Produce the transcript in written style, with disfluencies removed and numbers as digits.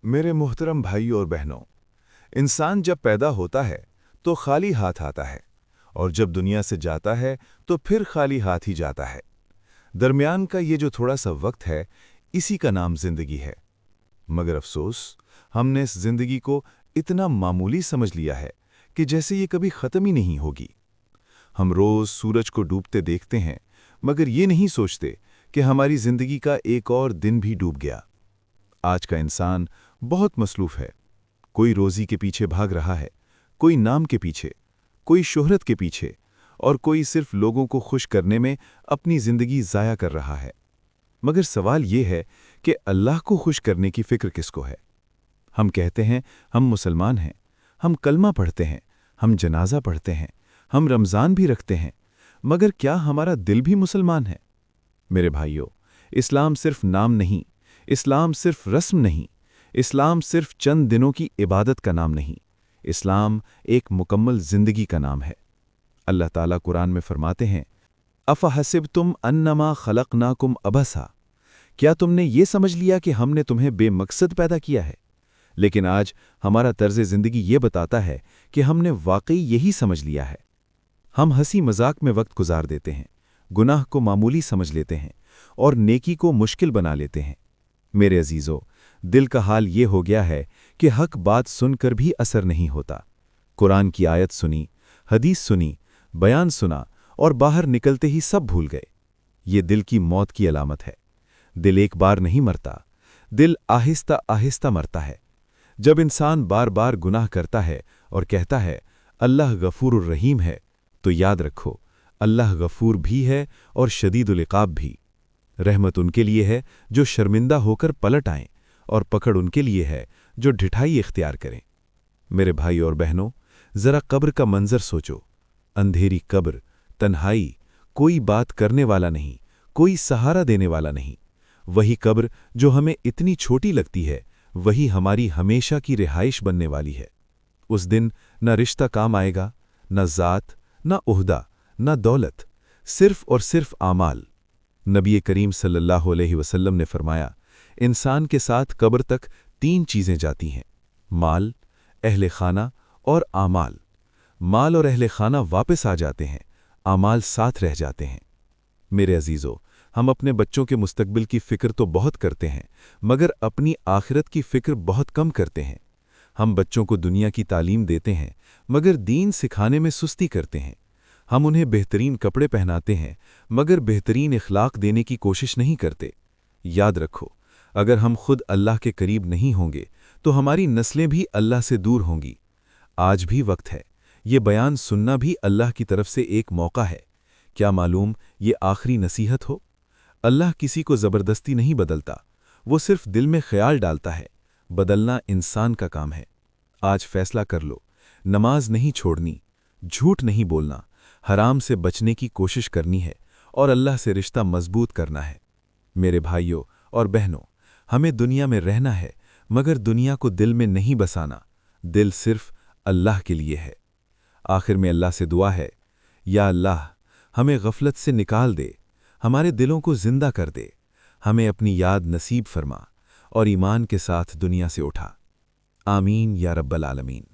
मेरे मोहतरम भाई और बहनों, इंसान जब पैदा होता है तो खाली हाथ आता है और जब दुनिया से जाता है तो फिर खाली हाथ ही जाता है। दरमियान का ये जो थोड़ा सा वक्त है, इसी का नाम जिंदगी है। मगर अफसोस, हमने इस जिंदगी को इतना मामूली समझ लिया है कि जैसे ये कभी ख़त्म ही नहीं होगी। हम रोज़ सूरज को डूबते देखते हैं, मगर ये नहीं सोचते कि हमारी जिंदगी का एक और दिन भी डूब गया। आज का इंसान बहुत मसरूफ़ है। कोई रोज़ी के पीछे भाग रहा है, कोई नाम के पीछे, कोई शोहरत के पीछे, और कोई सिर्फ लोगों को खुश करने में अपनी ज़िंदगी ज़ाया कर रहा है। मगर सवाल ये है कि अल्लाह को खुश करने की फ़िक्र किसको है? हम कहते हैं हम मुसलमान हैं, हम कलमा पढ़ते हैं, हम जनाजा पढ़ते हैं, हम रमज़ान भी रखते हैं, मगर क्या हमारा दिल भी मुसलमान है? मेरे भाइयों, इस्लाम सिर्फ नाम नहीं, इस्लाम सिर्फ रस्म नहीं, इस्लाम सिर्फ चंद दिनों की इबादत का नाम नहीं, इस्लाम एक मुकम्मल ज़िंदगी का नाम है। अल्लाह ताला कुरान में फरमाते हैं, अफ़हसिबतुम अन्नमा खलक़नाकुम अबसा, क्या तुमने ये समझ लिया कि हमने तुम्हें बेमकसद पैदा किया है? लेकिन आज हमारा तर्ज़ ज़िंदगी ये बताता है कि हमने वाकई यही समझ लिया है। हम हंसी मजाक में वक्त गुजार देते हैं, गुनाह को मामूली समझ लेते हैं और नेकी को मुश्किल बना लेते हैं। मेरे अजीज़ों, दिल का हाल ये हो गया है कि हक बात सुनकर भी असर नहीं होता। कुरान की आयत सुनी, हदीस सुनी, बयान सुना और बाहर निकलते ही सब भूल गए। ये दिल की मौत की अलामत है। दिल एक बार नहीं मरता, दिल आहिस्ता आहिस्ता मरता है। जब इंसान बार बार गुनाह करता है और कहता है अल्लाह गफूरुर रहीम है, तो याद रखो, अल्लाह गफूर भी है और शदीदुल इक़ाब भी। रहमत उनके लिए है जो शर्मिंदा होकर पलट आएं, और पकड़ उनके लिए है जो ढिठाई इख्तियार करें। मेरे भाई और बहनों, ज़रा कब्र का मंजर सोचो। अंधेरी कब्र, तन्हाई, कोई बात करने वाला नहीं, कोई सहारा देने वाला नहीं। वही कब्र जो हमें इतनी छोटी लगती है, वही हमारी हमेशा की रिहाइश बनने वाली है। उस दिन न रिश्ता काम आएगा, न ज़ात, न ओहदा, न दौलत, सिर्फ और सिर्फ आमाल। नबी करीम सल्लल्लाहु अलैहि वसल्लम ने फरमाया, इंसान के साथ कब्र तक 3 चीज़ें जाती हैं: माल, अहले खाना और आमाल। माल और अहले खाना वापस आ जाते हैं, आमाल साथ रह जाते हैं। मेरे अजीज़ों, हम अपने बच्चों के मुस्तकबिल की फ़िक्र तो बहुत करते हैं, मगर अपनी आखिरत की फ़िक्र बहुत कम करते हैं। हम बच्चों को दुनिया की तालीम देते हैं, मगर दीन सिखाने में सुस्ती करते हैं। हम उन्हें बेहतरीन कपड़े पहनाते हैं, मगर बेहतरीन इखलाक देने की कोशिश नहीं करते। याद रखो, अगर हम खुद अल्लाह के करीब नहीं होंगे तो हमारी नस्लें भी अल्लाह से दूर होंगी। आज भी वक्त है, ये बयान सुनना भी अल्लाह की तरफ से एक मौका है। क्या मालूम ये आखिरी नसीहत हो? अल्लाह किसी को ज़बरदस्ती नहीं बदलता, वो सिर्फ दिल में ख्याल डालता है। बदलना इंसान का काम है। आज फैसला कर लो, नमाज नहीं छोड़नी, झूठ नहीं बोलना, हराम से बचने की कोशिश करनी है और अल्लाह से रिश्ता मजबूत करना है। मेरे भाइयों और बहनों, हमें दुनिया में रहना है, मगर दुनिया को दिल में नहीं बसाना। दिल सिर्फ अल्लाह के लिए है। आखिर में अल्लाह से दुआ है, या अल्लाह, हमें गफलत से निकाल दे, हमारे दिलों को जिंदा कर दे, हमें अपनी याद नसीब फरमा और ईमान के साथ दुनिया से उठा। आमीन या रब्बल आलमीन।